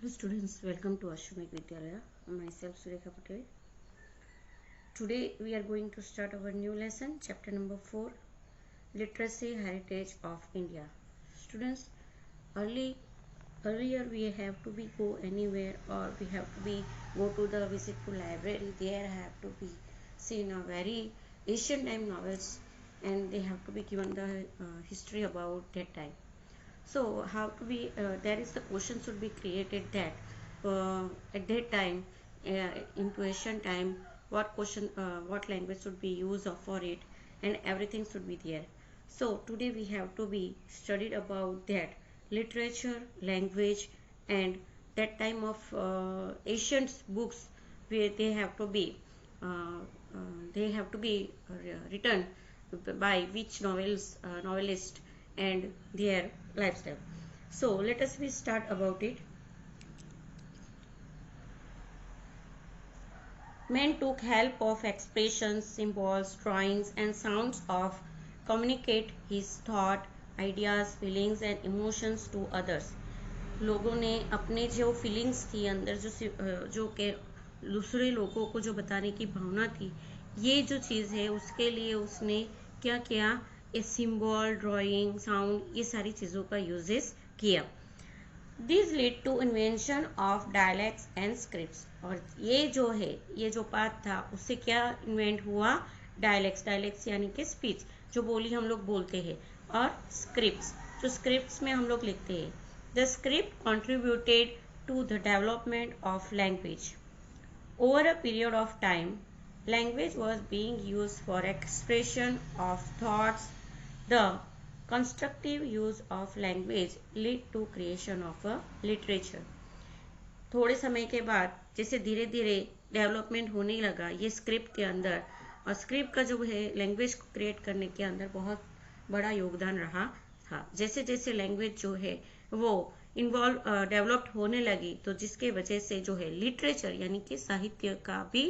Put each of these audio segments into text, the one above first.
Hello students, welcome to Ashwamekh Vidyalaya. Myself Surekha Patel. Today we are going to start our new lesson, chapter number 4, Literacy Heritage of India. Students, earlier we have to be go anywhere, or we have to be go to the visit to library. There have to be seen a very ancient time novels, and they have to be given the history about that time. So how to be there is the question should be created that at that time, in question time, what language should be used for it, and everything should be there. So today we have to be studied about that literature, language, and that time of ancient books where uh, they have to be written by which novelist and their lifestyle. So let us we start about it. Men took help of expressions, symbols, drawings, and sounds of communicate his thought, ideas, feelings, and emotions to others. लोगों ने अपने जो feelings थी अंदर जो के दूसरे लोगों को जो बताने की भावना थी, ये जो चीज़ है उसके लिए उसने क्या किया, ए सिंबल, ड्राइंग, साउंड, ये सारी चीज़ों का यूजेस किया. This lead to invention of dialects and scripts. और ये जो है, ये जो पार्ट था, उससे क्या इन्वेंट हुआ, डायलैक्ट्स यानी कि स्पीच, जो बोली हम लोग बोलते हैं, और स्क्रिप्ट्स, जो स्क्रिप्ट्स में हम लोग लिखते हैं. The script contributed to the development of language. Over a period of time, language was being used for expression of thoughts. The constructive use of language lead to creation of a literature. थोड़े समय के बाद जैसे धीरे धीरे development होने लगा ये स्क्रिप्ट के अंदर, और स्क्रिप्ट का जो है लैंग्वेज को क्रिएट करने के अंदर बहुत बड़ा योगदान रहा था. जैसे जैसे लैंग्वेज जो है वो इन्वॉल्व डेवलप्ड होने लगी, तो जिसके वजह से जो है लिटरेचर यानी कि साहित्य का भी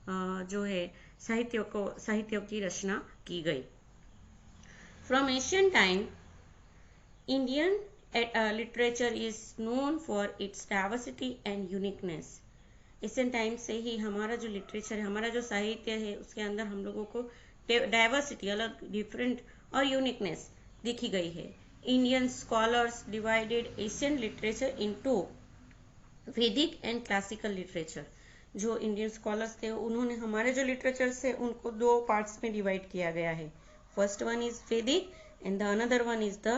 जो है साहित्य की रचना की गई. From Asian time, Indian literature is known for its diversity and uniqueness. Asian time से ही हमारा जो लिटरेचर है, हमारा जो साहित्य है, उसके अंदर हम लोगों को डाइवर्सिटी, अलग, डिफरेंट और यूनिकनेस दिखी गई है. Indian scholars divided Asian literature into वैदिक एंड क्लासिकल लिटरेचर. जो इंडियन स्कॉलर्स थे उन्होंने हमारे जो लिटरेचर से उनको दो पार्ट्स में डिवाइड किया गया है. First one is Vedic and the another one is the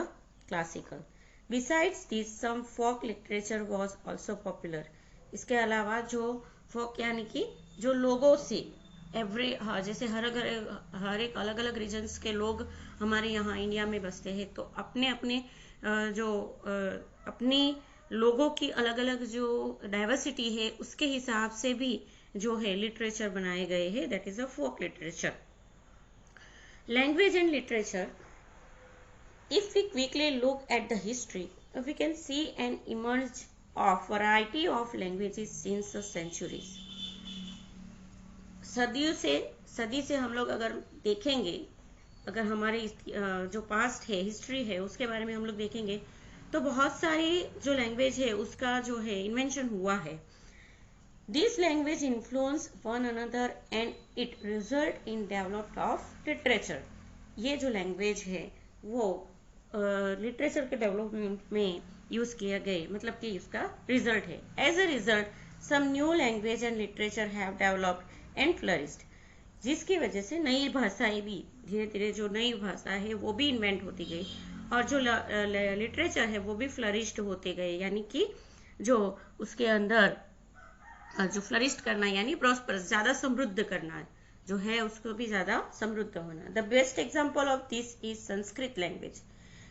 classical. Besides this some folk literature was also popular. इसके अलावा जो फोक यानी कि जो लोगों से जैसे हर एक अलग अलग रीजन्स के लोग हमारे यहाँ इंडिया में बसते हैं, तो अपने अपने अपनी लोगों की अलग अलग जो डाइवर्सिटी है उसके हिसाब से भी जो है लिटरेचर बनाए गए हैं. That is a folk literature. Language and literature. If we quickly look at the history, we can see an emerge of variety of languages since the centuries. सदी से हम लोग अगर देखेंगे, अगर हमारे जो पास्ट है, हिस्ट्री है, उसके बारे में हम लोग देखेंगे, तो बहुत सारी जो लैंग्वेज है उसका जो है इन्वेंशन हुआ है. This language influence one another and it result in developed of literature. ये जो लैंग्वेज है वो लिटरेचर के डेवलपमेंट में यूज किया गए, मतलब कि उसका रिजल्ट है. As a result some new language and literature have developed and flourished. जिसकी वजह से नई भाषाएं भी धीरे धीरे, जो नई भाषा है वो भी इन्वेंट होती गई, और जो लिटरेचर है वो भी फ्लरिश्ड होते गए. यानी कि जो उसके अंदर जो फ्लरिश्ड करना यानी प्रॉस्परस, ज्यादा समृद्ध करना जो है, उसको भी ज्यादा समृद्ध होना. The best example of this is Sanskrit language.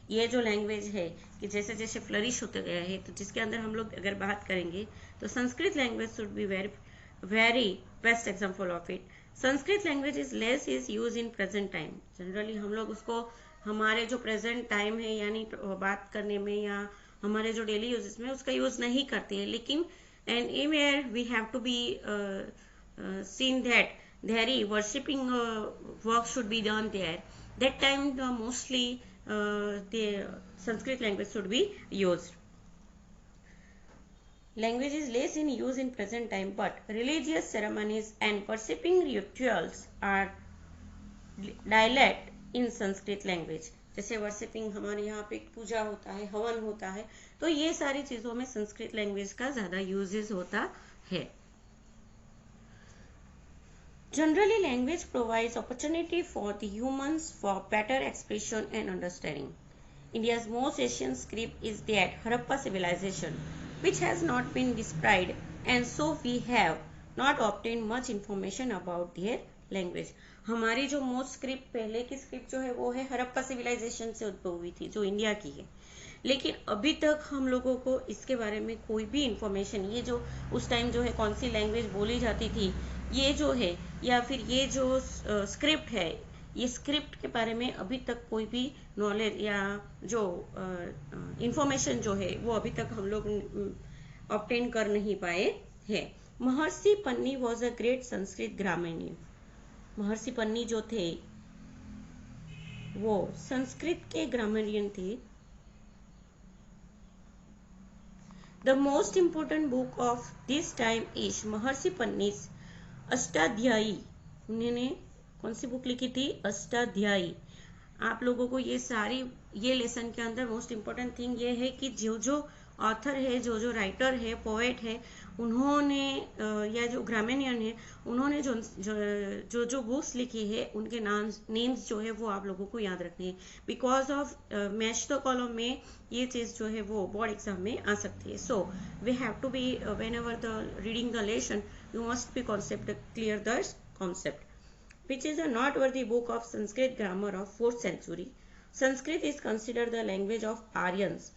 ये जो लैंग्वेज है कि जैसे जैसे फ्लरिश होते गया है, तो जिसके अंदर हम लोग अगर बात करेंगे तो Sanskrit language should be very best example of it. Sanskrit language is less is use in present time. Generally हम लोग उसको हमारे जो प्रेजेंट टाइम है यानी बात करने में या हमारे जो डेली यूजेस में उसका यूज नहीं करते हैं. लेकिन and aware we have to be seen that there worshipping work should be done there. That time mostly the Sanskrit language should be used. Language is less in use in present time, but religious ceremonies and worshipping rituals are dialect in Sanskrit language. जैसे worshipping हमारे यहाँ पे पूजा होता है, हवन होता है, तो ये सारी चीज़ों में संस्कृत लैंग्वेज का ज़्यादा यूजेस होता है. Generally, language provides opportunity for the humans for better expression and understanding. India's most ancient script is that Harappa civilization, which has not been described, and so we have not obtained much information about their language. हमारी जो most script पहले की script जो है वो है Harappa civilisation से उद्भव हुई थी, जो इंडिया की है. लेकिन अभी तक हम लोगों को इसके बारे में कोई भी इंफॉर्मेशन, ये जो उस टाइम जो है कौन सी लैंग्वेज बोली जाती थी, ये जो है, या फिर ये जो स्क्रिप्ट है, ये स्क्रिप्ट के बारे में अभी तक कोई भी नॉलेज या जो इंफॉर्मेशन जो है वो अभी तक हम लोग ऑब्टेन कर नहीं पाए हैं. महर्षि पन्नी वॉज अ ग्रेट संस्कृत ग्रामरियन. महर्षि पन्नी जो थे वो संस्कृत के ग्रामरियन थे. The most important book of this time is महर्षि पन्नीस अष्टाध्यायी. उन्होंने कौन सी बुक लिखी थी? अष्टाध्यायी. आप लोगों को ये सारी, ये लेसन के अंदर मोस्ट इम्पोर्टेंट थिंग ये है कि जो जो ऑथर है, जो जो राइटर है, पोएट है, उन्होंने या जो ग्रामीणियन है, उन्होंने जो जो जो बुक्स लिखी है उनके नेम्स जो है वो आप लोगों को याद रखने हैं. Because of match the column में ये चीज़ जो है वो बोर्ड एग्जाम में आ सकती है. So we have to be whenever the reading the lesson you must be concept clear the concept. Which is a noteworthy book of Sanskrit grammar of 4th century. Sanskrit is considered the language of Aryans.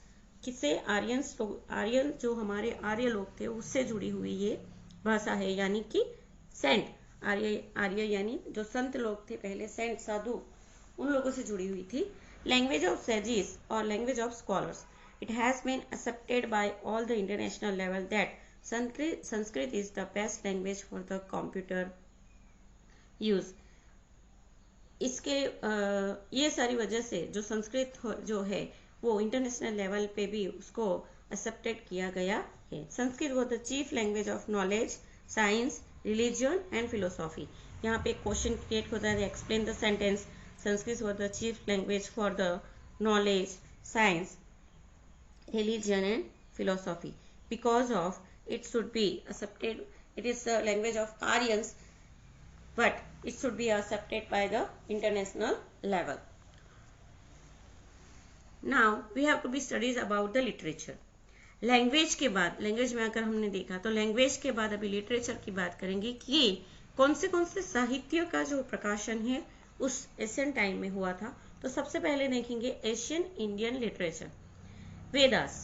किससे? Aryans लोग, आर्यन जो हमारे आर्य लोग थे उससे जुड़ी हुई ये भाषा है, यानी कि सेंट आर्य. आर्य यानी जो संत लोग थे पहले, सेंट साधु, उन लोगों से जुड़ी हुई थी. लैंग्वेज ऑफ सेजिस और language of scholars. It has been accepted by all the international level that Sanskrit is the best language for the computer use. इसके ये सारी वजह से जो संस्कृत जो है वो इंटरनेशनल लेवल पे भी उसको एक्सेप्टेड किया गया है. Sanskrit was the chief language of knowledge, science, religion and philosophy. यहाँ पे क्वेश्चन क्रिएट होता है, explain the sentence. Sanskrit was the chief language for the knowledge, science, religion and philosophy. Because of it should be accepted, it is the language of Aryans, but it should be accepted by the international level. Now we have to be studies about the literature. Language के बाद, language में अगर हमने देखा तो language के बाद अभी लिटरेचर की बात करेंगे कि कौन से साहित्य का जो प्रकाशन है उस एशियन टाइम में हुआ था. तो सबसे पहले देखेंगे Asian Indian literature. Vedas.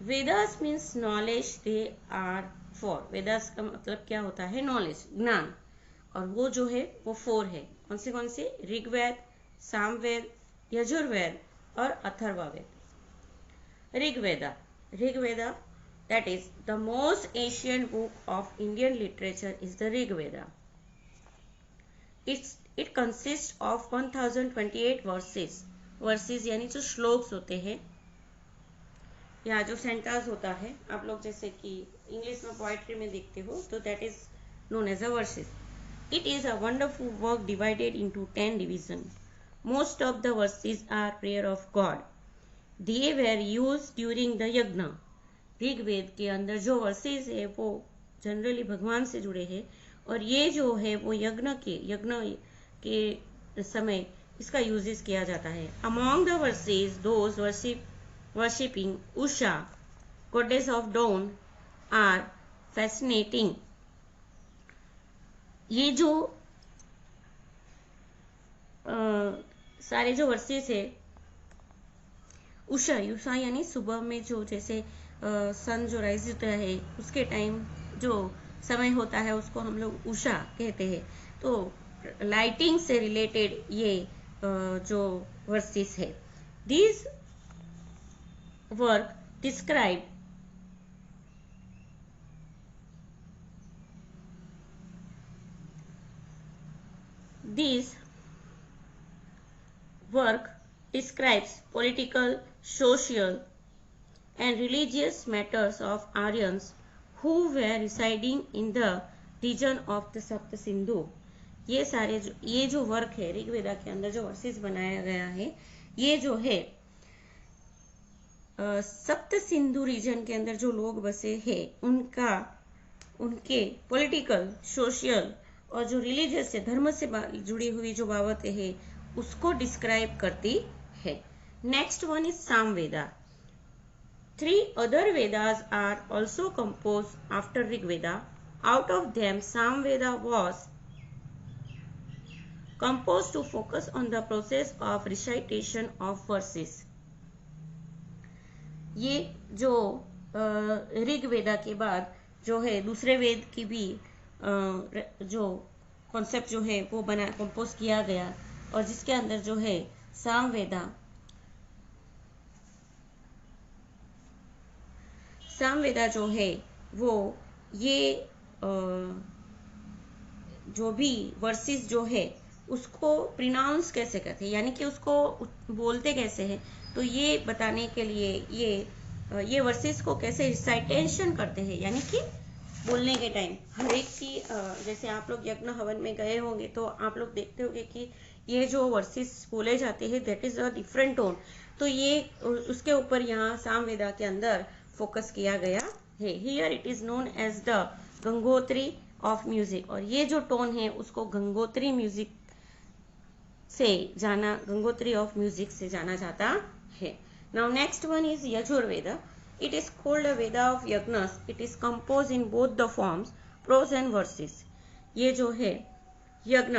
Vedas means knowledge they are for. Vedas का मतलब क्या होता है? नॉलेज, ज्ञान. और वो जो है वो 4 है. कौन से? ऋग्वेद, सामवेद, यजुर्वेद और Atharvaveda. Rigveda. Rigveda, that is the most ancient book of Indian literature, is the Rigveda. It consists of 1028 verses. Versus यानी जो श्लोक्स होते हैं या जो सेंटास होता है, आप लोग जैसे कि इंग्लिश में पोएट्री में देखते हो, तो that is known as a verses. It is a wonderful work divided into 10 divisions. Most of the verses are prayer of God. They were used during the यज्ञ. ऋग्वेद के अंदर जो वर्सेस है वो जनरली भगवान से जुड़े हैं, और ये जो है वो यज्ञ के समय इसका यूजेस किया जाता है. Among the verses, those worshipping Usha, goddess of dawn, are fascinating. ये जो सारे जो वर्सेस है, उषा यानी सुबह में जो जैसे सन जो राइज होता है उसके टाइम जो समय होता है उसको हम लोग उषा कहते हैं. तो लाइटिंग से रिलेटेड ये जो वर्सेस है. This work describe This work describes political, social and religious matters of Aryans who were residing in the region of the सप्त सिंधु। ये जो वर्क है ऋग्वेदा के अंदर जो वर्सेस बनाया गया है, ये जो है सप्त सिंधु रीजन के अंदर जो लोग बसे हैं उनके पॉलिटिकल, सोशल और जो रिलीजियस से धर्म से जुड़ी हुई जो बाबतें हैं उसको डिस्क्राइब करती है। Next one is Samaveda. 3 other Vedas are also composed after Rig Veda. Out of them, Samveda was composed to focus on the process of recitation of verses. ये जो ऋग वेदा के बाद जो है दूसरे वेद की भी जो कॉन्सेप्ट जो है वो बना कंपोज किया गया, और जिसके अंदर जो है सामवेदा जो है वो ये जो भी वर्सेस जो है उसको प्रोनाउंस कैसे करते हैं, यानी कि उसको बोलते कैसे हैं, तो ये बताने के लिए ये वर्सेस को कैसे रिसाइटेशन करते हैं, यानी कि बोलने के टाइम हर एक की जैसे आप लोग यज्ञ हवन में गए होंगे तो आप लोग देखते होंगे कि ये जो वर्सेस बोले जाते हैं that is a different tone, तो ये उसके ऊपर यहाँ सामवेदा के अंदर फोकस किया गया है। Here it is known as the Gangotri of music, और ये जो टोन है उसको Gangotri music Gangotri of music से जाना जाता है। Now next one is Yajurveda. It is called a Veda of yajnas. It is composed in both the forms prose and verses. ये जो है यज्ञ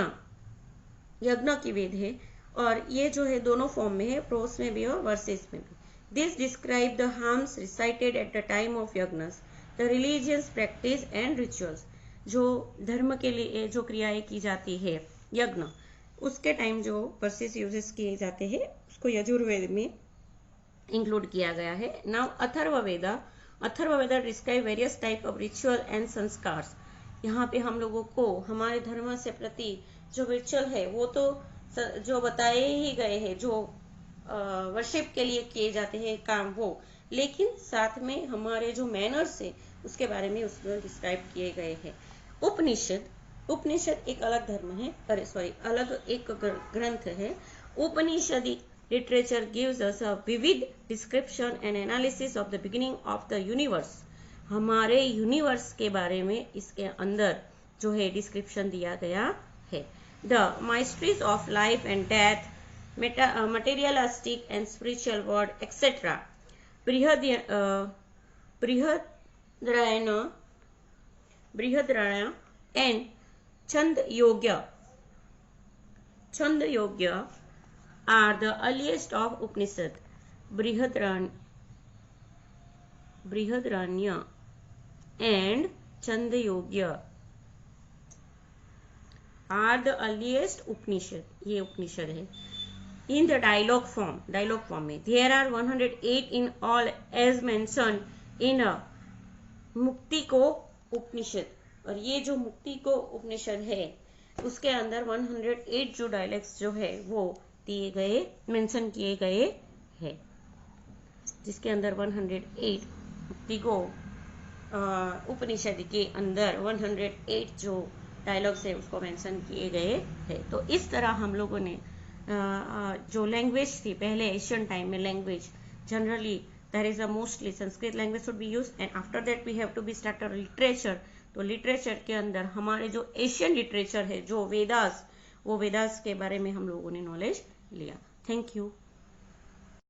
की वेद है, और ये जो है दोनों फॉर्म में है, प्रोज में भी और वर्सेस में भी। This describe the hymns recited at the time of yajnas, the religious practice and rituals. जो धर्म के लिए जो क्रियाएं की जाती है यज्ञ, उसके टाइम जो वर्सेस यूजेस किए जाते हैं उसको यजुर्वेद में इंक्लूड किया गया है। Now Atharvaveda describe various type of ritual and sanskars. यहाँ पे हम लोगों को हमारे धर्म से प्रति जो रिचुअल है वो तो जो बताए ही गए हैं, जो वर्शिप के लिए किए जाते हैं काम वो, लेकिन साथ में हमारे जो मैनर्स है उसके बारे में उसमें डिस्क्राइब किए गए हैं। उपनिषद एक अलग धर्म है, अलग एक ग्रंथ है। उपनिषदी literature gives us a vivid description and analysis of the beginning of the universe. हमारे यूनिवर्स के बारे में इसके अंदर जो है डिस्क्रिप्शन दिया गया है। The mysteries of life and death, materialistic and spiritual world, etc. बृहद्रायण and Chandogya are the earliest of Upanishad. Brihadranya and Chandogya are the earliest Upanishad. ये उपनिषद है। In the dialogue form में there are 108 in all as mentioned in a मुक्तिको उपनिषद, और ये जो मुक्तिको उपनिषद है उसके अंदर 108 जो डायलॉग्स जो है वो दिए गए, मेंशन किए गए हैं, जिसके अंदर 108 मुक्तिको उपनिषद के अंदर 108 जो डायलॉग्स है उसको मेंशन किए गए हैं। तो इस तरह हम लोगों ने जो लैंग्वेज थी पहले एशियन टाइम में, language generally there is a mostly Sanskrit language should be use, and after that we have to be start literature. तो लिटरेचर के अंदर हमारे जो एशियन लिटरेचर है, जो वेदास, वो वेदास के बारे में हम लोगों ने नॉलेज लिया। Thank you.